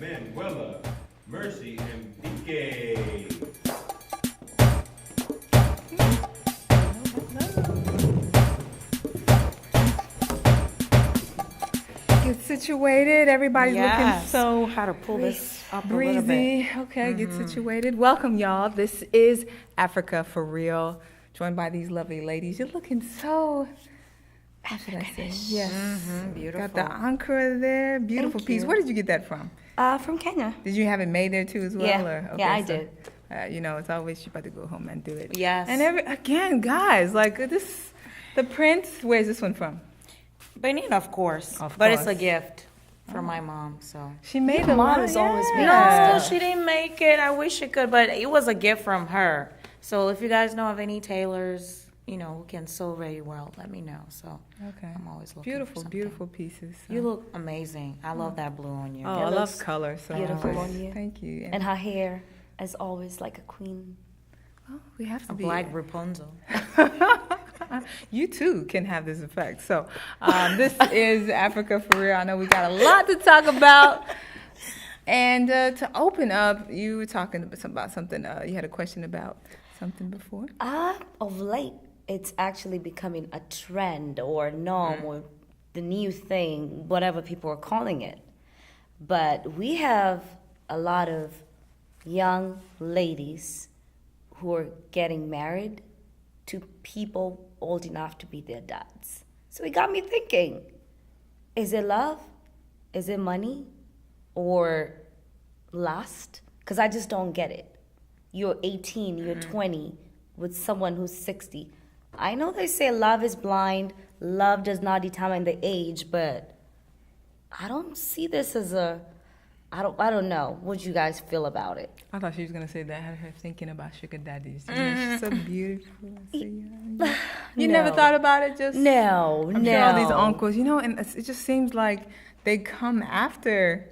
Manuela, Mercy, and BK. Get situated. Everybody's looking Yes. so How to pull this up a little bit. breezy. Okay, get situated. Welcome, y'all. This is Africa for Real. Joined by these lovely ladies. You're looking so. How should I say? Yes. Beautiful. Got the ankara there. Beautiful Thank piece. you. Where did you get that from? From Kenya. Did you have it made there too as well? Yeah. Or? Yeah, I so, did. it's always you about to go home and do it. Yes. And again, guys, like this, the prince. Where's this one from? Benin, of course. Of but it's a course. gift from my mom, so. She made Your the mom one. is always making Yeah. No, she didn't make it. I wish she could, but it was a gift from her. So if you guys know of any tailors, who can sew very well, let me know. So Okay. I'm always looking for Beautiful, something. beautiful pieces. so. You look amazing. I love that blue on you. Oh, It I love looks color. So beautiful on you. Thank you. And her hair is always like a queen. We have to A be. black Rapunzel. You too can have this effect. So this is Africa for Real. I know we got a lot to talk about. And to open up, you were talking about something. You had a question about something before. Of late, it's actually becoming a trend or a norm or the new thing, whatever people are calling it. But we have a lot of young ladies who are getting married to people old enough to be their dads. So it got me thinking, is it love? Is it money? Or lust? Because I just don't get it. You're 18, you're 20 with someone who's 60. I know they say love is blind, love does not determine the age, but I don't see this as I don't know. What do you guys feel about it? I thought she was gonna say that had her thinking about sugar daddies. She's so beautiful. You never No. thought about it? Just No, I'm no. sure all these uncles, and it just seems like they come after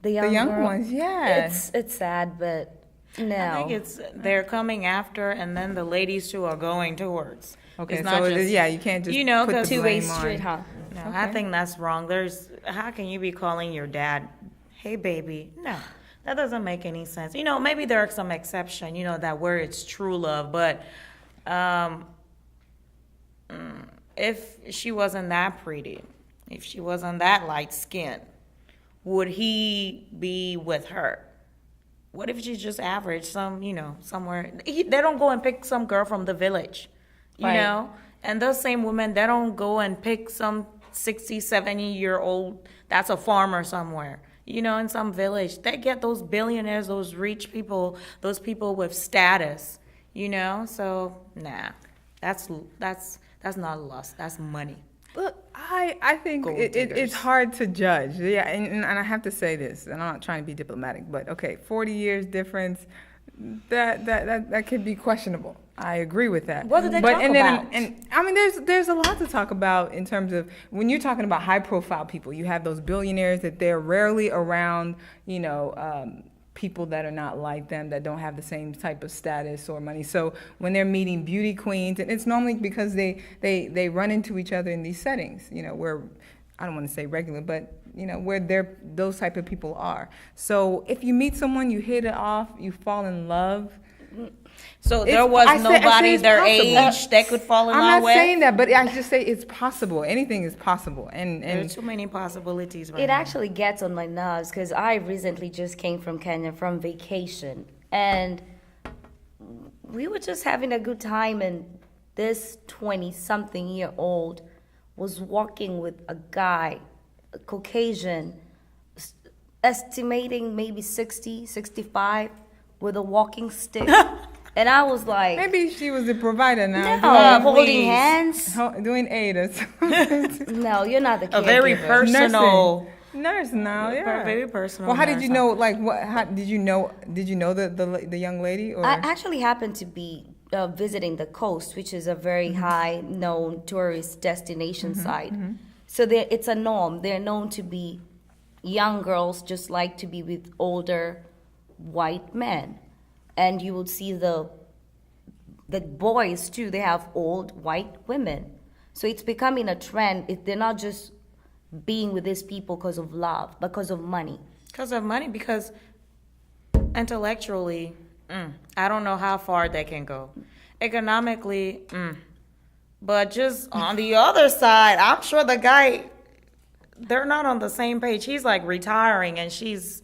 the the young girl- ones. Yeah. It's sad, but no. I think they're coming after, and then the ladies too are going towards. Okay, It's so not just, you can't just put the 'cause two-way blame on. street, huh? No, Okay. I think that's wrong. How can you be calling your dad, hey baby? No, that doesn't make any sense. Maybe there are some exception, that where it's true love, but if she wasn't that pretty, if she wasn't that light skinned, would he be with her? What if she's just average, somewhere? They don't go and pick some girl from the village, Right. And those same women, they don't go and pick some 60, 70-year-old that's a farmer somewhere, in some village. They get those billionaires, those rich people, those people with status, So, nah, that's not lust. That's money. Look, I think Gold it's diggers. hard to judge. Yeah, and I have to say this, and I'm not trying to be diplomatic, but okay, 40 years difference, that could be questionable. I agree with that. What did they but, talk and then, about? And I mean, there's a lot to talk about in terms of when you're talking about high profile people. You have those billionaires that they're rarely around, people that are not like them, that don't have the same type of status or money. So when they're meeting beauty queens, and it's normally because they run into each other in these settings, where I don't want to say regular, but where those type of people are. So if you meet someone, you hit it off, you fall in love. So there was I say nobody it's their possible. age they could fall in I'm love not with? saying that, but I just say it's possible. Anything is possible, and There's too many possibilities right It now. actually gets on my nerves because I recently just came from Kenya from vacation, and we were just having a good time, and this 20-something-year-old was walking with a guy, a Caucasian, estimating maybe 60, 65, with a walking stick. And I was like, maybe she was the provider now. no, holding please. hands. Doing aid or something. No, you're not the caregiver. A very personal. Nurse now, yeah. Very personal. Well, how did nurse. you know? Like, what? How did you know? Did you know the young lady? Or I actually happened to be visiting the coast, which is a very high-known tourist destination site. So it's a norm. They're known to be young girls just like to be with older white men. And you will see the boys, too, they have old white women. So it's becoming a trend. They're not just being with these people because of love, because of money. Because of money, because intellectually, I don't know how far they can go. Economically, but just on the other side, I'm sure the guy, they're not on the same page. He's like retiring and she's,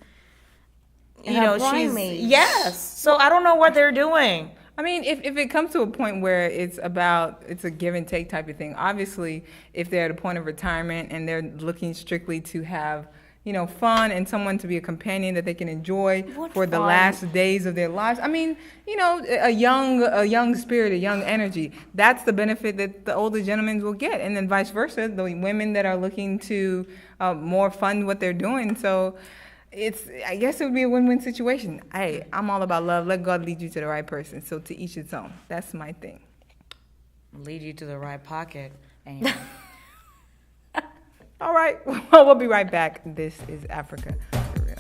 In her prime age. yes. So I don't know what they're doing. I mean, if it comes to a point where it's a give and take type of thing, obviously, if they're at a point of retirement and they're looking strictly to have, fun and someone to be a companion that they can enjoy What for the fun? last days of their lives. I mean, a young spirit, a young energy. That's the benefit that the older gentlemen will get. And then vice versa, the women that are looking to more fund what they're doing. So I guess it would be a win-win situation. Hey, I'm all about love. Let God lead you to the right person. So to each its own. That's my thing. Lead you to the right pocket. And All right. Well, we'll be right back. This is Africa for Real.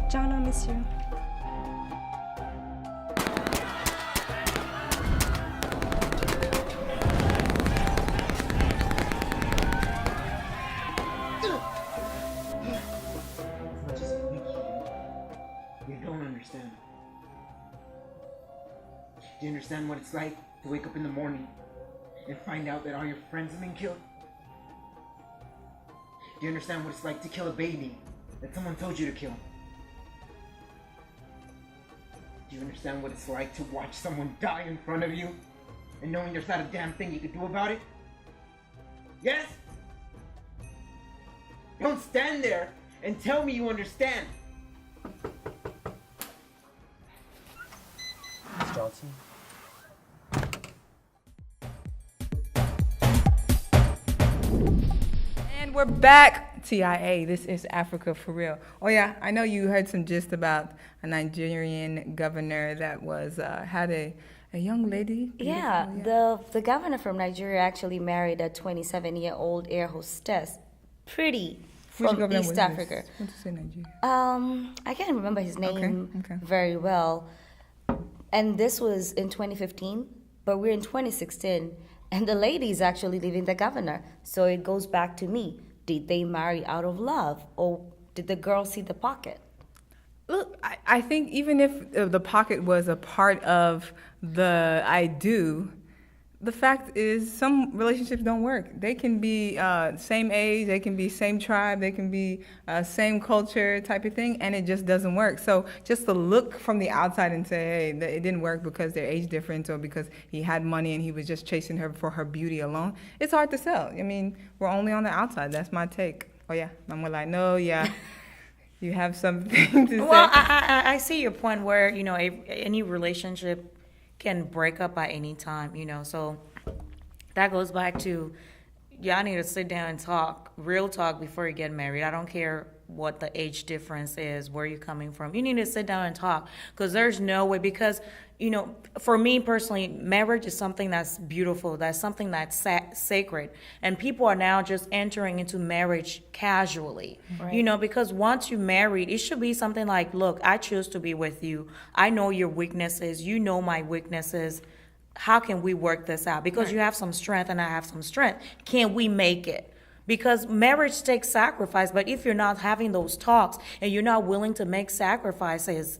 John, I miss you. Not just a week, you don't understand. Do you understand what it's like to wake up in the morning and find out that all your friends have been killed? Do you understand what it's like to kill a baby that someone told you to kill? Do you understand what it's like to watch someone die in front of you and knowing there's not a damn thing you can do about it? Yes? Don't stand there and tell me you understand. Miss Johnson? And we're back, TIA. This is Africa for Real. Oh yeah, I know you heard some gist about a Nigerian governor that was had a young lady. Yeah, Beautiful, the governor from Nigeria actually married a 27-year-old air hostess, pretty, Which from governor East was Africa. This? What to say Nigeria? I can't remember his name okay. very well. And this was in 2015, but we're in 2016, and the lady is actually leaving the governor. So it goes back to me. Did they marry out of love, or did the girl see the pocket? Look, I think even if the pocket was a part of the I do, the fact is some relationships don't work. They can be same age, they can be same tribe, they can be same culture type of thing, and it just doesn't work. So just to look from the outside and say, hey, it didn't work because their age difference or because he had money and he was just chasing her for her beauty alone, it's hard to sell. I mean, we're only on the outside. That's my take. Oh, yeah. I'm like, no, yeah. You have something to say. well, I see your point where, any relationship can break up at any time, so that goes back to y'all need to sit down and talk, real talk, before you get married. I don't care what the age difference is, where you're coming from. You need to sit down and talk, because there's no way, because, for me personally, marriage is something that's beautiful, that's something that's sacred, and people are now just entering into marriage casually, Right. because once you're married, it should be something like, look, I choose to be with you. I know your weaknesses. You know my weaknesses. How can we work this out? Because you have some strength and I have some strength. Can we make it? Because marriage takes sacrifice, but if you're not having those talks and you're not willing to make sacrifices,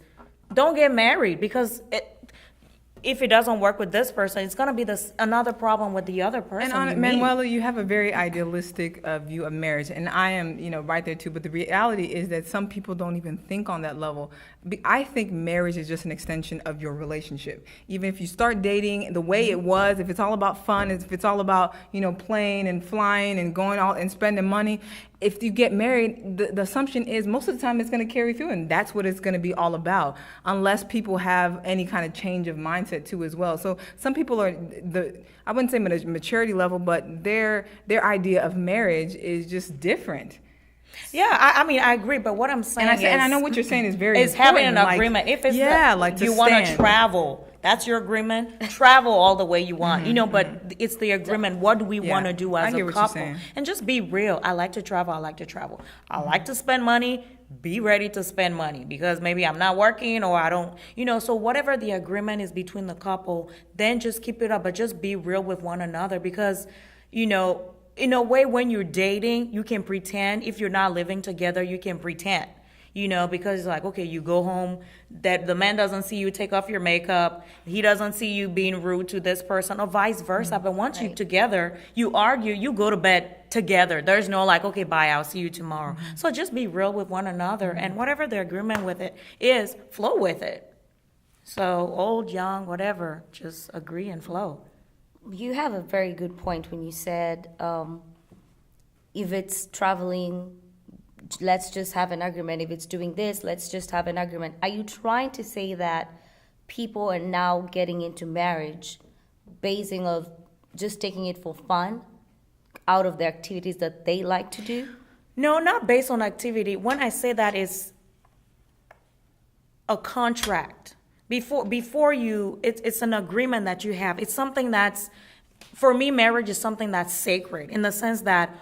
don't get married, because if it doesn't work with this person, it's gonna be another problem with the other person. And you meet. Manuela, you have a very idealistic view of marriage, and I am, right there too. But the reality is that some people don't even think on that level. I think marriage is just an extension of your relationship. Even if you start dating the way it was, if it's all about fun, if it's all about playing and flying and going out and spending money, if you get married, the assumption is most of the time it's going to carry through, and that's what it's going to be all about, unless people have any kind of change of mindset too as well. So some people are I wouldn't say maturity level, but their idea of marriage is just different. Yeah, I mean, I agree, but what I'm saying And I know what you're saying is very is important. having an agreement. If it's to you want to stand. travel, that's your agreement. Travel all the way you want, but it's the agreement. What do we want to do I as hear a what you're couple? saying. And just be real. I like to travel. I like to travel. I like to spend money. Be ready to spend money because maybe I'm not working or I don't, so whatever the agreement is between the couple, then just keep it up, but just be real with one another because, in a way, when you're dating, you can pretend. If you're not living together, you can pretend, because it's like, okay, you go home, that the man doesn't see you take off your makeup, he doesn't see you being rude to this person, or vice versa. But once you're together, you argue, you go to bed together. There's no like, okay, bye, I'll see you tomorrow. So just be real with one another, and whatever the agreement with it is, flow with it. So old, young, whatever, just agree and flow. You have a very good point when you said if it's traveling, let's just have an agreement. If it's doing this, let's just have an agreement. Are you trying to say that people are now getting into marriage basing of just taking it for fun out of the activities that they like to do? No, not based on activity. When I say that, it's a contract. Before you, it's an agreement that you have. It's something that's, for me, marriage is something that's sacred in the sense that,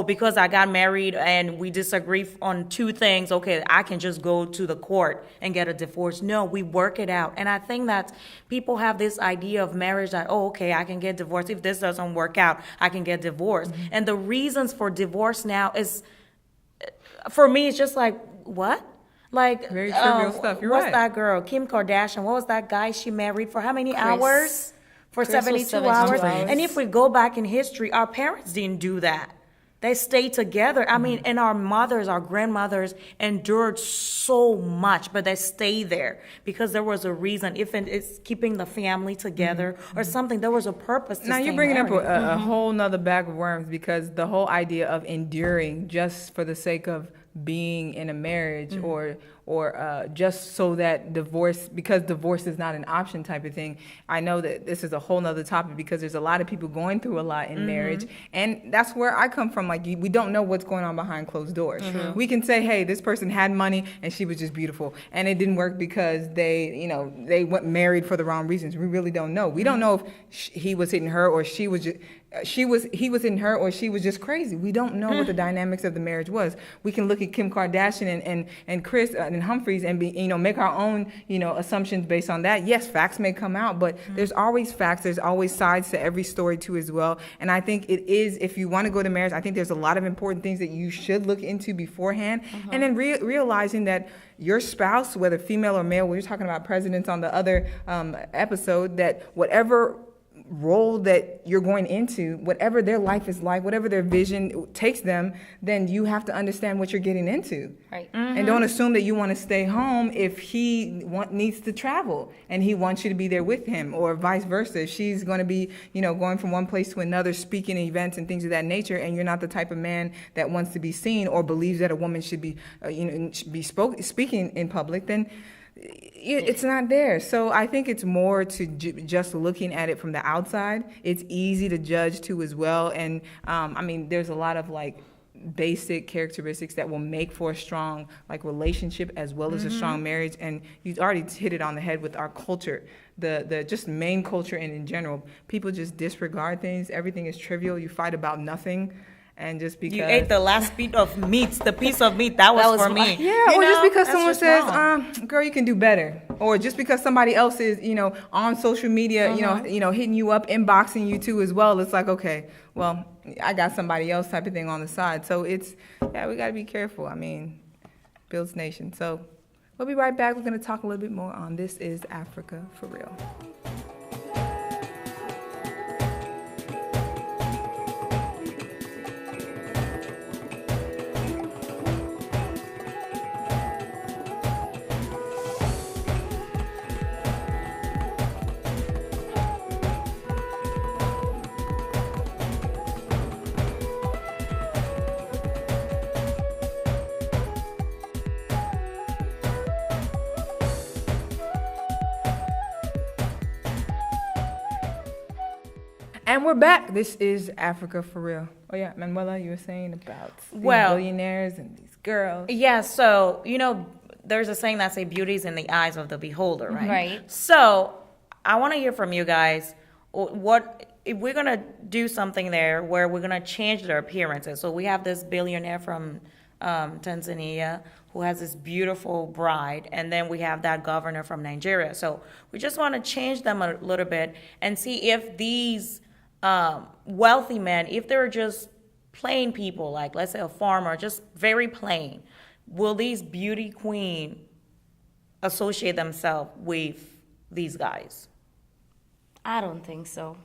because I got married and we disagree on two things, okay, I can just go to the court and get a divorce. No, we work it out. And I think that people have this idea of marriage that, okay, I can get divorced. If this doesn't work out, I can get divorced. Mm-hmm. And the reasons for divorce now is, for me, it's just like, what? Like, very trivial stuff. You're what's right. that girl, Kim Kardashian? What was that guy she married for how many hours? For Chris 72 was 72 hours. hours. And if we go back in history, our parents didn't do that. They stayed together. I mean, and our mothers, our grandmothers endured so much, but they stayed there because there was a reason. If it's keeping the family together or something, there was a purpose to Now staying you're bringing up married. a whole nother bag of worms because the whole idea of enduring just for the sake of being in a marriage or just so that because divorce is not an option type of thing. I know that this is a whole nother topic because there's a lot of people going through a lot in marriage, and that's where I come from. Like, we don't know what's going on behind closed doors. We can say, hey, this person had money and she was just beautiful, and it didn't work because they went married for the wrong reasons. We really don't know. We don't know if he was hitting her or he was in her or she was just crazy. We don't know what the dynamics of the marriage was. We can look at Kim Kardashian and Chris and Humphries and make our own assumptions based on that. Yes, facts may come out, but there's always facts. There's always sides to every story too as well. And I think it is, if you want to go to marriage, I think there's a lot of important things that you should look into beforehand, and then realizing that your spouse, whether female or male, we were talking about presidents on the other episode, that whatever role that you're going into, whatever their life is like, whatever their vision takes them, then you have to understand what you're getting into. Right. And don't assume that you want to stay home if he needs to travel and he wants you to be there with him, or vice versa. If she's going to be, going from one place to another, speaking at events and things of that nature, and you're not the type of man that wants to be seen or believes that a woman should be, speaking in public, then it's not there. So I think it's more to just looking at it from the outside. It's easy to judge too as well. And there's a lot of basic characteristics that will make for a strong relationship as well as a strong marriage. And you already hit it on the head with our culture, the just main culture, and in general, people just disregard things. Everything is trivial. You fight about nothing. And just because you ate the last piece of meat, the piece of meat that was for me. Yeah, or just because someone just says, wrong. "Girl, you can do better," or just because somebody else is, on social media, hitting you up, inboxing you too as well. It's like, okay, well, I got somebody else type of thing on the side. So we got to be careful. Builds nation. So We'll be right back. We're going to talk a little bit more on This Is Africa for Real. And we're back. This is Africa for Real. Oh yeah, Manuela, you were saying about these billionaires and these girls. Yeah, so, there's a saying that say beauty's in the eyes of the beholder, right? Right. So I want to hear from you guys. What if we're gonna do something there where we're gonna change their appearances? So we have this billionaire from Tanzania who has this beautiful bride, and then we have that governor from Nigeria. So we just want to change them a little bit and see if these wealthy men, if they're just plain people, like let's say a farmer, just very plain, will these beauty queen associate themselves with these guys? I don't think so.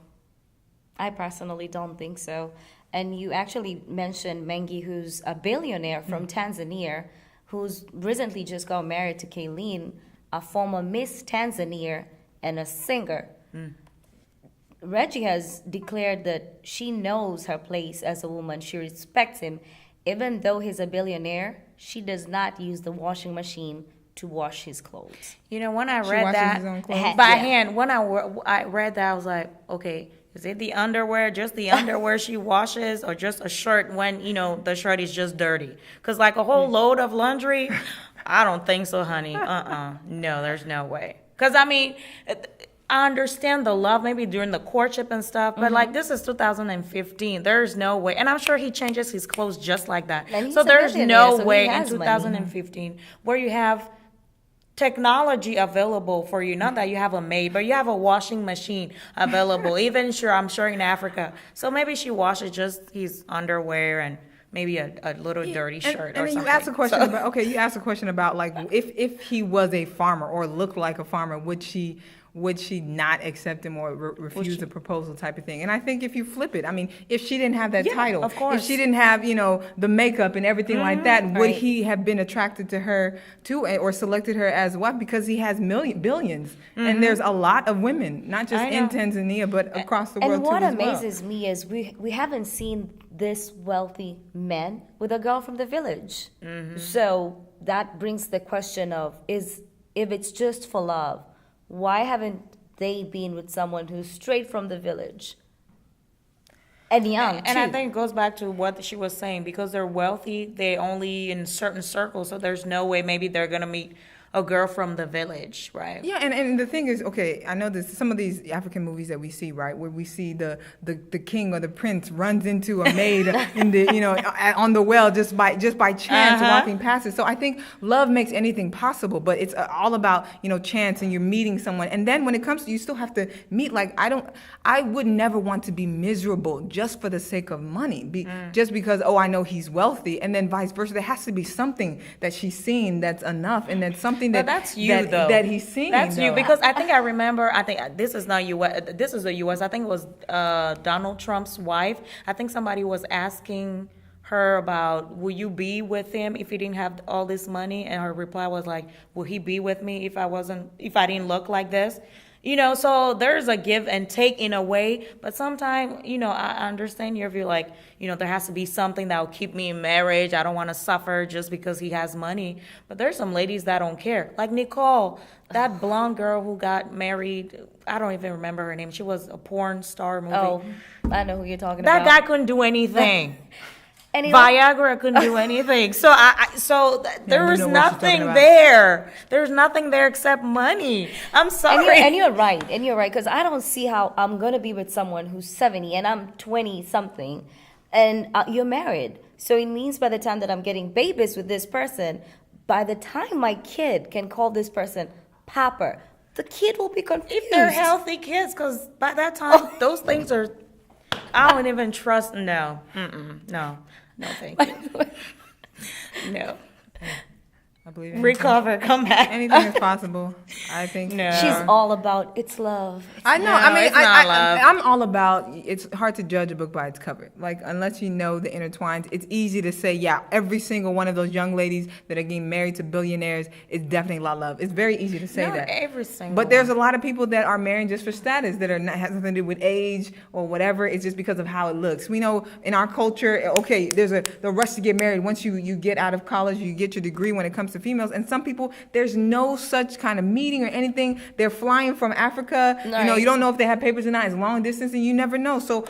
I personally don't think so. And you actually mentioned Mengi, who's a billionaire from Tanzania, who's recently just got married to Kayleen, a former Miss Tanzania and a singer. Reggie has declared that she knows her place as a woman. She respects him. Even though he's a billionaire, she does not use the washing machine to wash his clothes. When I She read washes that his own clothes? by Yeah. hand, when I read that, I was like, okay, is it the underwear, just the underwear she washes, or just a shirt when, the shirt is just dirty? Because like a whole load of laundry, I don't think so, honey. No, there's no way. Because, I understand the love maybe during the courtship and stuff, but like this is 2015. There's no way. And I'm sure he changes his clothes just like that. And he's So a there's millionaire, no so he way in has money. 2015 where you have technology available for you. Not that you have a maid, but you have a washing machine available. I'm sure in Africa. So maybe she washes just his underwear and maybe a little dirty shirt And or then something. you asked a question about, you asked a question about like if he was a farmer or looked like a farmer, would she not accept him or refuse the proposal type of thing? And I think if you flip it, if she didn't have that Yeah, title, of course. if she didn't have, the makeup and everything like that, would Right. he have been attracted to her too or selected her as wife? Because he has billions. And there's a lot of women, not just I in know. Tanzania, but across the world And too what as well. amazes me is we haven't seen this wealthy man with a girl from the village. So that brings the question of if it's just for love, why haven't they been with someone who's straight from the village and young And I too? think it goes back to what she was saying, because they're wealthy, they only in certain circles, so there's no way maybe they're gonna meet a girl from the village, right? Yeah, and the thing is, okay, I know this. Some of these African movies that we see, right, where we see the king or the prince runs into a maid in the on the well just by chance walking past it. So I think love makes anything possible, but it's all about chance and you're meeting someone. And then when it comes to, you still have to meet. Like I would never want to be miserable just for the sake of money, just because I know he's wealthy, and then vice versa. There has to be something that she's seen that's enough, and that's something But that that's you, though. that he's seeing. That's you, though. because I think I remember. I think this is not U.S. This is the U.S. I think it was Donald Trump's wife. I think somebody was asking her about, will you be with him if he didn't have all this money? And her reply was like, will he be with me if I didn't look like this? So there's a give and take in a way, but sometimes, I understand your view, like, there has to be something that will keep me in marriage. I don't want to suffer just because he has money. But there's some ladies that don't care. Like Nicole, that blonde girl who got married, I don't even remember her name. She was a porn star movie. Oh, I know who you're talking That about. guy couldn't do anything. And he Viagra couldn't do anything. So there we was know what she's talking nothing about. there. There's nothing there except money. I'm sorry. And you're right, because I don't see how I'm gonna be with someone who's 70 and I'm 20 something, and you're married. So it means by the time that I'm getting babies with this person, by the time my kid can call this person Papa, the kid will be confused. If they're healthy kids, because by that time, those things are, I don't even trust, no, no, thank you. No. I believe anything. recover, come back. Anything is possible. I think. No. She's all about it's love. I know. No, I mean, it's not love. I'm all about. It's hard to judge a book by its cover. Like unless you know the intertwines, it's easy to say, yeah, every single one of those young ladies that are getting married to billionaires is definitely a lot of love. It's very easy to say Not that. every single But there's a lot of people that are marrying just for status that are not has nothing to do with age or whatever. It's just because of how it looks. We know in our culture, okay, there's the rush to get married. Once you get out of college, you get your degree when it comes to females. And some people, there's no such kind of meeting or anything. They're flying from Africa. You know, Right. you don't know if they have papers or not. It's long distance, and you never know. So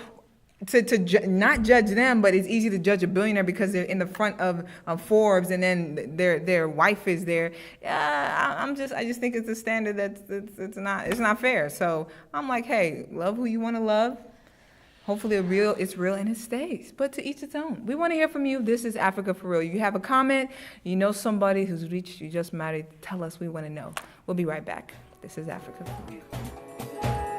not judge them, but it's easy to judge a billionaire because they're in the front of Forbes, and then their wife is there. I just think it's a standard it's not fair. So I'm like, hey, love who you want to love. Hopefully it's real and it stays. But to each its own. We want to hear from you. This is Africa for Real. You have a comment, you know somebody who's reached, you just married, tell us, we want to know. We'll be right back. This is Africa for Real.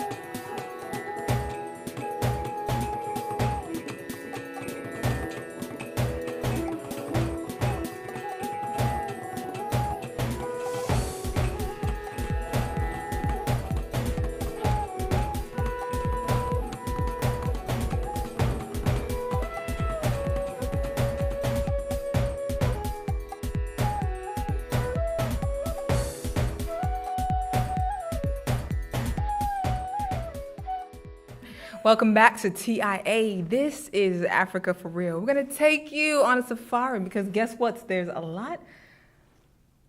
Welcome back to TIA. This is Africa for Real. We're going to take you on a safari because guess what? There's a lot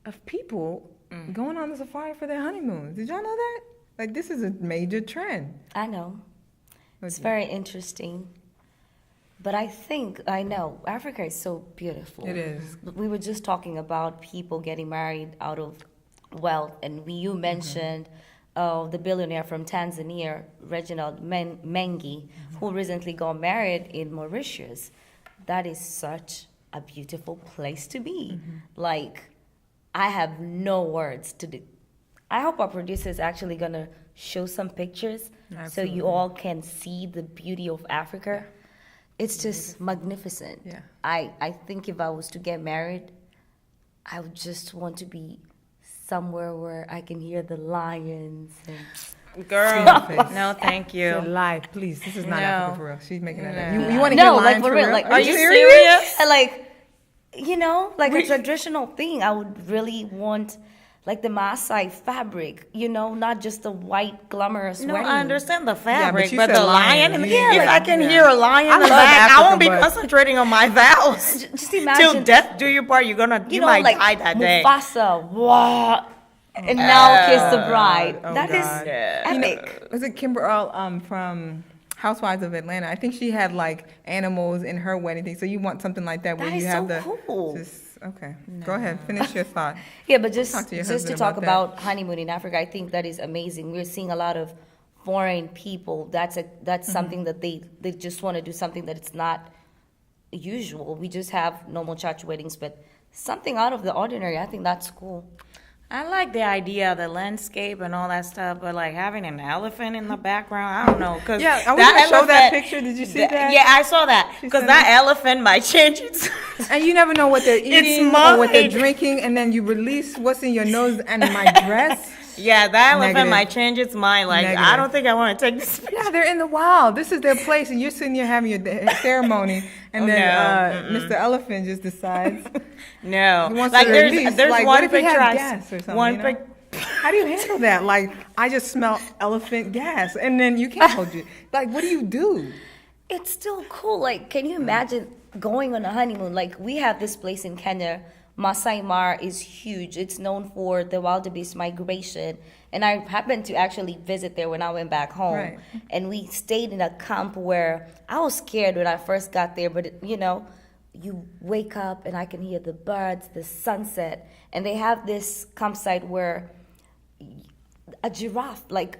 of people going on the safari for their honeymoons. Did y'all know that? Like, this is a major trend. I know. It's very interesting. But I know, Africa is so beautiful. It is. We were just talking about people getting married out of wealth, and you mentioned the billionaire from Tanzania, Reginald Mengi, who recently got married in Mauritius. That is such a beautiful place to be. Like, I have no words to do. I hope our producer is actually going to show some pictures so you all can see the beauty of Africa. It's just magnificent. Yeah. I think if I was to get married, I would just want to be somewhere where I can hear the lions. And Girl, face. no, thank Say you. live, please. This is not No. Africa for Real. She's making that up. No. You want to No, hear like lions for real, like, Are you serious? And like, you know, like a traditional thing. I would really want like the Maasai fabric, you know, not just the white glamorous No, wedding. I understand the but fabric, you but said the lion, lion. and Yeah, if like, I can yeah. hear a lion in the love back, I Africa, won't be but- concentrating on my vows. Just Till imagine, death do you part, you know, might like die that day. Mufasa, wow, and now kiss the bride. Oh, That is God. epic. Was it Kimber Earl from Housewives of Atlanta? I think she had like animals in her wedding thing. So you want something like that where That you is have so cool. Okay, go ahead, finish your thought. Yeah, but just Talk to your to husband talk about about honeymoon in Africa, I think that is amazing. We're seeing a lot of foreign people. That's something that they just want to do something that it's not usual. We just have normal church weddings, but something out of the ordinary. I think that's cool. I like the idea of the landscape and all that stuff, but like having an elephant in the background, I don't know. Cause Yeah, I was gonna show that picture. Did you see that? Yeah, I saw that. Because sent that it. elephant might change its. And you never know what they're eating or what they're mine. drinking, and then you release what's in your nose and my dress. Yeah, that elephant Negative. might change its mind. Like, I Negative. don't think I want to take this picture. Yeah, they're in the wild. This is their place, and you're sitting here having your ceremony, and Oh, then no. Mr. Elephant just decides No. he wants Like, to release. there's Like, one what if he picture had I gas or something? one you know? pic- How do you handle that? Like, I just smell elephant gas, and then you can't hold you. Like, what do you do? It's still cool. Like, can you imagine going on a honeymoon? Like, we have this place in Kenya. Masai Mara is huge. It's known for the wildebeest migration. And I happened to actually visit there when I went back home. Right. And we stayed in a camp where I was scared when I first got there, but you know, you wake up and I can hear the birds, the sunset. And they have this campsite where a giraffe, like,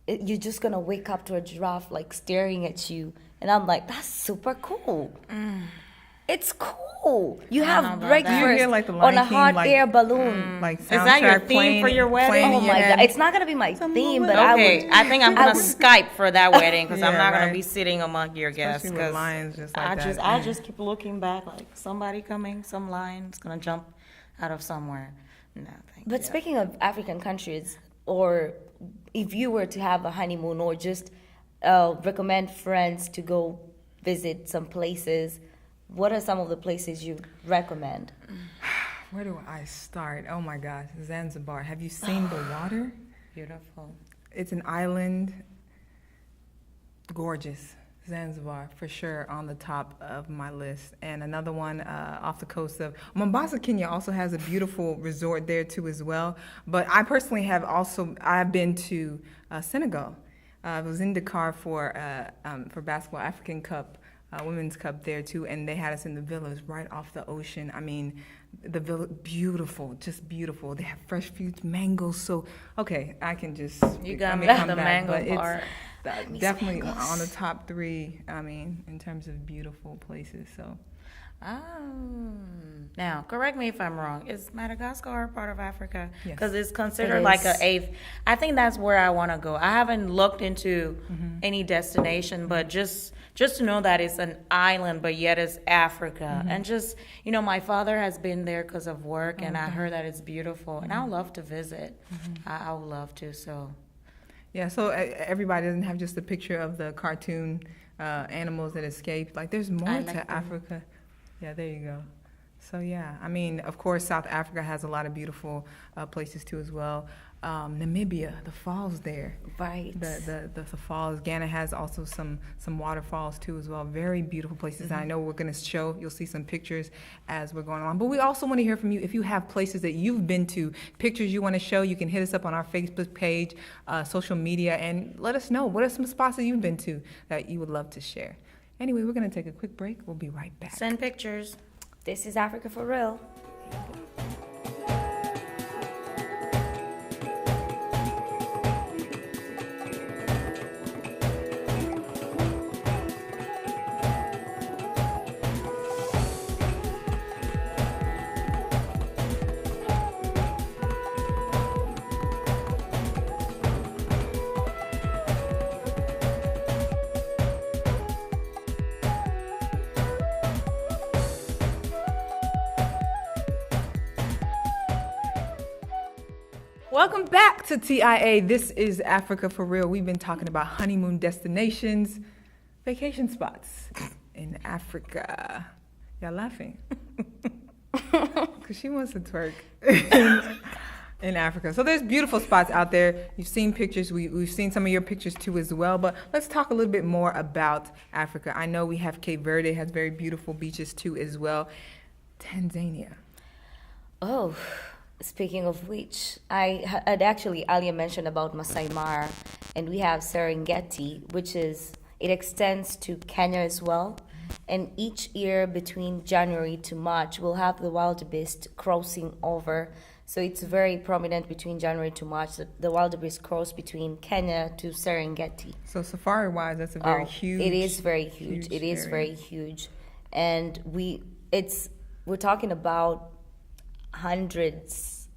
you're just gonna wake up to a giraffe like staring at you. And I'm like, that's super cool. It's cool. You know have about that. breakfast You hear, like, the on Lion a King, hot like, air balloon. Like, Is that your soundtrack theme for your wedding? playing Oh in your my head? god, it's not gonna be my theme, but Okay, I think I'm gonna would- Skype for that wedding because I'm Yeah, not gonna right. be sitting among your guests. Especially with 'Cause lions just like that. I just keep looking back like somebody coming, some lion's gonna jump out of somewhere. No, thank But you. speaking of African countries, or if you were to have a honeymoon, or just recommend friends to go visit some places, what are some of the places you recommend? Where do I start? Oh my gosh, Zanzibar. Have you seen the water? Beautiful. It's an island. Gorgeous. Zanzibar, for sure, on the top of my list. And another one off the coast of Mombasa, Kenya also has a beautiful resort there too as well. But I personally I've been to Senegal. I was in Dakar for basketball, African Cup, Women's Cup there too, and they had us in the villas right off the ocean. I mean, the villa, beautiful, just beautiful. They have fresh fruits, mangoes. So, okay, I can just You got I me may at come the back, mango but it's part. definitely on the top 3. I mean, in terms of beautiful places. So, Now, correct me if I'm wrong. Is Madagascar part of Africa? Yes. Because it's considered It like is. a eighth. I think that's where I want to go. I haven't looked into any destination, but just to know that it's an island, but yet it's Africa, and just my father has been there because of work, and I heard that it's beautiful, and I would love to visit. I would love to. So. yeah, so everybody doesn't have just a picture of the cartoon animals that escaped. Like, there's more I like to them. Africa. Yeah, there you go. So, yeah, I mean, of course, South Africa has a lot of beautiful places, too, as well. Namibia, the falls there. Right. The falls. Ghana has also some waterfalls, too, as well. Very beautiful places. And I know we're going to you'll see some pictures as we're going on. But we also want to hear from you. If you have places that you've been to, pictures you want to show, you can hit us up on our Facebook page, social media, and let us know. What are some spots that you've been to that you would love to share? Anyway, we're going to take a quick break. We'll be right back. Send pictures. This is Africa for Real. Welcome back to TIA. This is Africa for Real. We've been talking about honeymoon destinations, vacation spots in Africa. Y'all laughing? Because she wants to twerk in Africa. So there's beautiful spots out there. You've seen pictures. We've seen some of your pictures too as well. But let's talk a little bit more about Africa. I know we have Cape Verde, has very beautiful beaches too as well. Tanzania. Oh, speaking of which, I had actually earlier mentioned about Masai Mara, and we have Serengeti, it extends to Kenya as well. And each year between January to March, we'll have the wildebeest crossing over. So it's very prominent between January to March. The wildebeest cross between Kenya to Serengeti. So safari-wise, that's a very huge. It is very huge. It is area. very huge, and we're talking about hundreds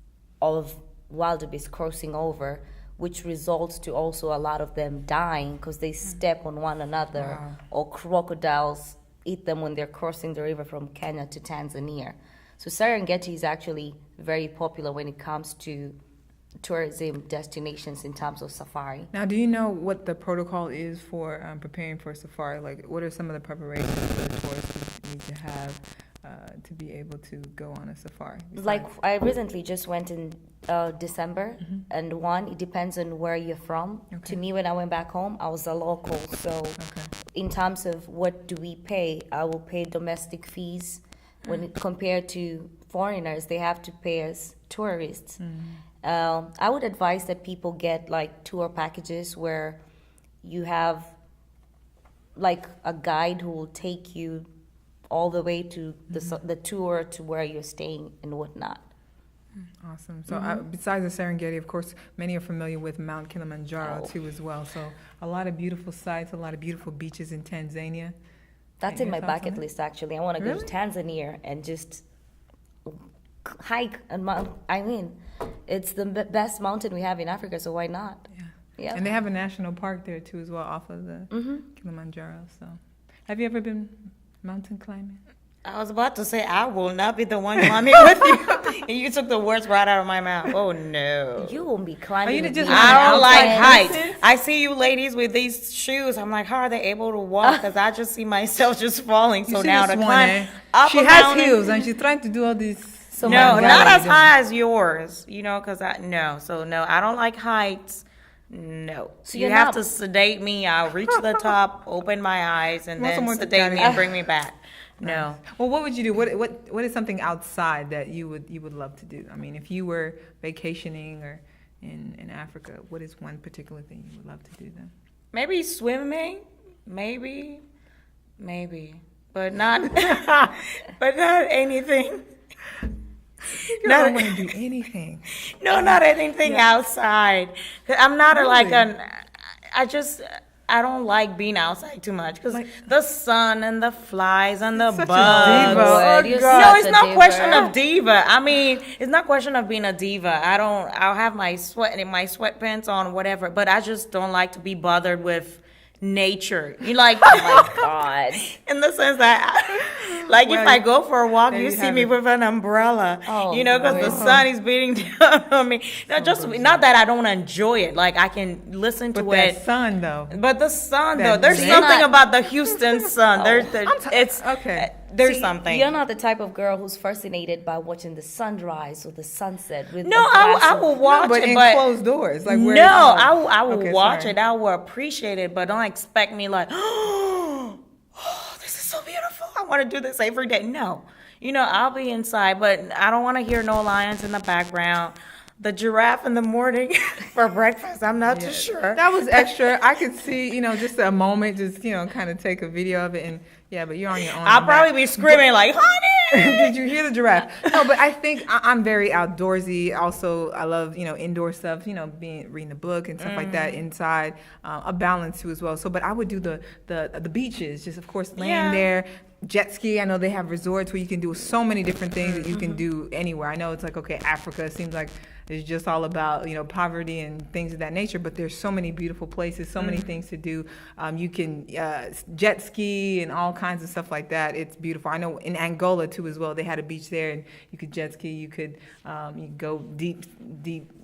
of wildebeest crossing over, which results to also a lot of them dying because they step on one another, Wow. or crocodiles eat them when they're crossing the river from Kenya to Tanzania. So Serengeti is actually very popular when it comes to tourism destinations in terms of safari. Now, do you know what the protocol is for preparing for a safari? Like, what are some of the preparations that tourists need to have to be able to go on a safari? Like, I recently just went in December, and it depends on where you're from. Okay. To me, when I went back home, I was a local. So in terms of what do we pay, I will pay domestic fees. When compared to foreigners, they have to pay as tourists. I would advise that people get like tour packages where you have like a guide who will take you all the way to the tour to where you're staying and whatnot. Awesome. So besides the Serengeti, of course, many are familiar with Mount Kilimanjaro Oh. too as well. So a lot of beautiful sites, a lot of beautiful beaches in Tanzania. That's Your in my thoughts on bucket it? list, actually. I want to go Really? to Tanzania and just hike on Mount. I mean, it's the best mountain we have in Africa, so why not? Yeah. Yeah. And they have a national park there too as well off of the Kilimanjaro. So have you ever been mountain climbing? I was about to say, I will not be the one climbing with you. And you took the words right out of my mouth. Oh, no. You won't be climbing. you with just me. want I don't like outside heights. I see you ladies with these shoes. I'm like, how are they able to walk? Because I just see myself just falling. So now to climb up She a has mountain- heels and she's trying to do all these. So No, my not God. as high as yours. You know, because no. So no, I don't like heights. No. So You you're have not- to sedate me. I'll reach the top, open my eyes, and Want then someone to sedate guide me you. and bring me back. No. Well, what would you do? What is something outside that you would love to do? I mean, if you were vacationing or in Africa, what is one particular thing you would love to do then? Maybe swimming. Maybe. But not but not anything. I don't want to do anything. No, not anything outside. 'Cause I'm not Really? I don't like being outside too much because Like- the sun and the flies and the Such a bugs. diva. Lord, you're No, such it's a not diva. question of diva. I mean, it's not question of being a diva. I'll have my sweatpants on, whatever, but I just don't like to be bothered with nature. You like, Oh my God. in the sense that, like, Well, if I go for a walk, there you you see have me it. with an umbrella, Oh, you know, because the Lord. sun is beating down on me. Not that I don't enjoy it. Like, I can listen to But it. that sun though. But the sun, That though, there's rain. something You're about the Houston sun. It's okay. There's See, something. You're not the type of girl who's fascinated by watching the sunrise or the sunset with No, a glass I of- will watch but it, in but closed doors, like where? no, I will Okay, watch sorry. it. I will appreciate it, but don't expect me like, oh, this is so beautiful. I want to do this every day. No, you know, I'll be inside, but I don't want to hear no lions in the background. The giraffe in the morning for breakfast. I'm not too sure. That was extra. I could see, just a moment, just kind of take a video of it, and yeah, but you're on your own. I'll on probably that. be screaming like, honey. Did you hear the giraffe? No, but I think I'm very outdoorsy. Also, I love indoor stuff. Reading a book and stuff like that inside. A balance too as well. So, but I would do the beaches, just of course laying Yeah. there. Jet ski. I know they have resorts where you can do so many different things that you can do anywhere. I know it's like Africa seems like it's just all about poverty and things of that nature, but there's so many beautiful places, so many things to do. You can jet ski and all kinds of stuff like that. It's beautiful. I know in Angola too as well. They had a beach there, and you could jet ski. You could go deep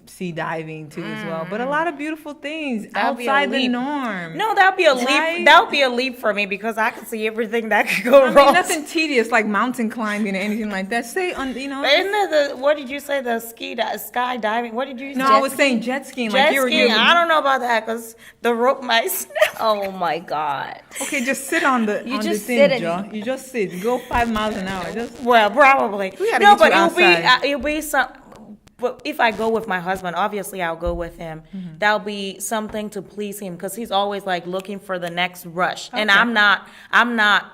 sea diving too as well. But a lot of beautiful things That'd be a outside the leap. norm. No, that'd be a Right? leap. That would be a leap for me because I can see everything that could go I mean, wrong. nothing tedious like mountain climbing or anything like that. Say on Isn't it what did you say? The skydiving? What did you say? No, I was saying jet skiing. Jet Like you were. skiing. I don't know about that because the rope might snap. Oh my God. Okay, just sit on the You on just the sit thing, and- Joe. You just sit. Go 5 miles an hour. Just Well, probably. We gotta No, get but you outside. it'll be some. But if I go with my husband, obviously I'll go with him. Mm-hmm. That'll be something to please him because he's always like looking for the next rush, and Okay. I'm not.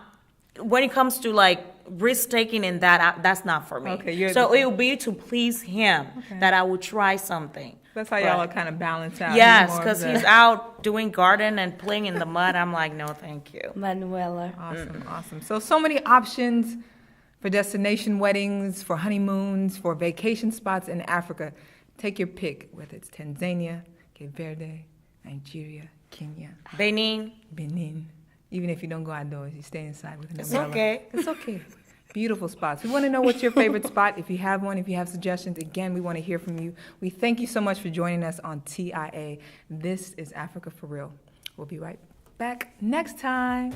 When it comes to like risk taking in that, that's not for me. Okay, you're so the- it will be to please him that I will try something. that's how y'all Right. are kind of balance out. Yes, more of because the- he's out doing garden and playing in the mud. I'm like, no, thank you. Manuela. Awesome. So many options for destination weddings, for honeymoons, for vacation spots in Africa. Take your pick, whether it's Tanzania, Cape Verde, Nigeria, Kenya, Benin, Benin. Even if you don't go outdoors, you stay inside with an It's umbrella. okay. It's okay. Beautiful spots. We want to know what's your favorite spot. If you have one, if you have suggestions, again, we want to hear from you. We thank you so much for joining us on TIA. This is Africa for Real. We'll be right back next time.